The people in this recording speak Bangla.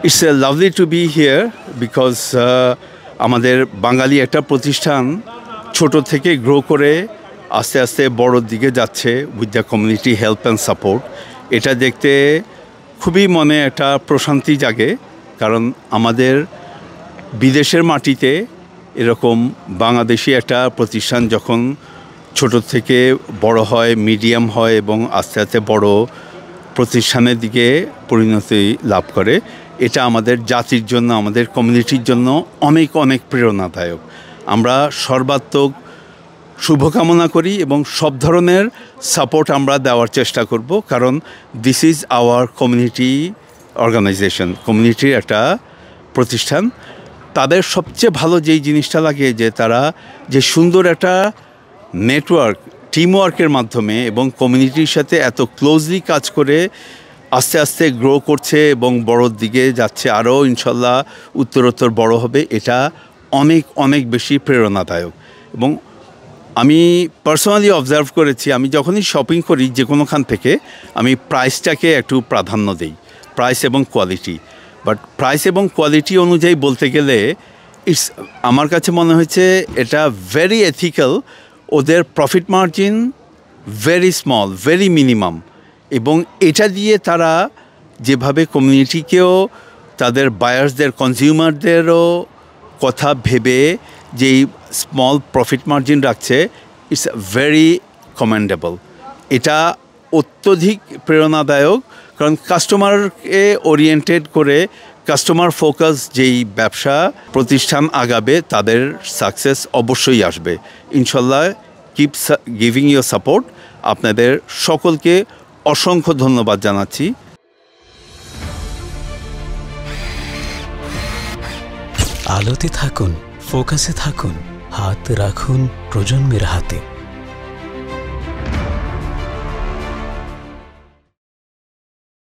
It's lovely to be here because আমাদের বাঙালি একটা প্রতিষ্ঠান ছোট থেকে গ্রো করে আস্তে আস্তে বড়োর দিকে যাচ্ছে with the community help and support. এটা দেখতে খুবই মনে একটা প্রশান্তি জাগে, কারণ আমাদের বিদেশের মাটিতে এরকম বাংলাদেশি একটা প্রতিষ্ঠান যখন ছোট থেকে বড় হয়, মিডিয়াম হয় এবং আস্তে আস্তে বড় প্রতিষ্ঠানের দিকে পরিণতি লাভ করে, এটা আমাদের জাতির জন্য, আমাদের কমিউনিটির জন্য অনেক অনেক প্রেরণাদায়ক। আমরা সর্বাত্মক শুভকামনা করি এবং সব ধরনের সাপোর্ট আমরা দেওয়ার চেষ্টা করব, কারণ this is our community organisation, কমিউনিটির একটা প্রতিষ্ঠান। তাদের সবচেয়ে ভালো যেই জিনিসটা লাগে যে তারা যে সুন্দর একটা নেটওয়ার্ক, টিমওয়ার্কের মাধ্যমে এবং কমিউনিটির সাথে এত ক্লোজলি কাজ করে আস্তে আস্তে গ্রো করছে এবং বড়োর দিকে যাচ্ছে, আরও ইনশাল্লাহ উত্তরোত্তর বড় হবে। এটা অনেক অনেক বেশি প্রেরণাদায়ক। এবং আমি পার্সোনালি অবজার্ভ করেছি, আমি যখনই শপিং করি যে কোনোখান থেকে, আমি প্রাইসটাকে একটু প্রাধান্য দিই, প্রাইস এবং কোয়ালিটি। বাট প্রাইস এবং কোয়ালিটি অনুযায়ী বলতে গেলে আমার কাছে মনে হয়েছে এটা ভেরি এথিক্যাল। ওদের profit margin very small, very minimum, এবং এটা দিয়ে তারা যেভাবে কমিউনিটিকেও, তাদের বায়ার্সদের, কনজিউমারদেরও কথা ভেবে যেই স্মল প্রফিট মার্জিন রাখছে, ইটস ভেরি কমেন্ডেবল। এটা অত্যধিক প্রেরণাদায়ক, কারণ কাস্টমারকে ওরিয়েন্টেড করে কাস্টমার ফোকাস যেই ব্যবসা প্রতিষ্ঠান আগাবে, তাদের সাকসেস অবশ্যই আসবে ইনশাল্লাহ। Keep giving your support. আপনাদের সকলকে অসংখ্য ধন্যবাদ জানাচ্ছি। আলোতে থাকুন, ফোকাসে থাকুন, হাত রাখুন প্রজন্মের হাতে।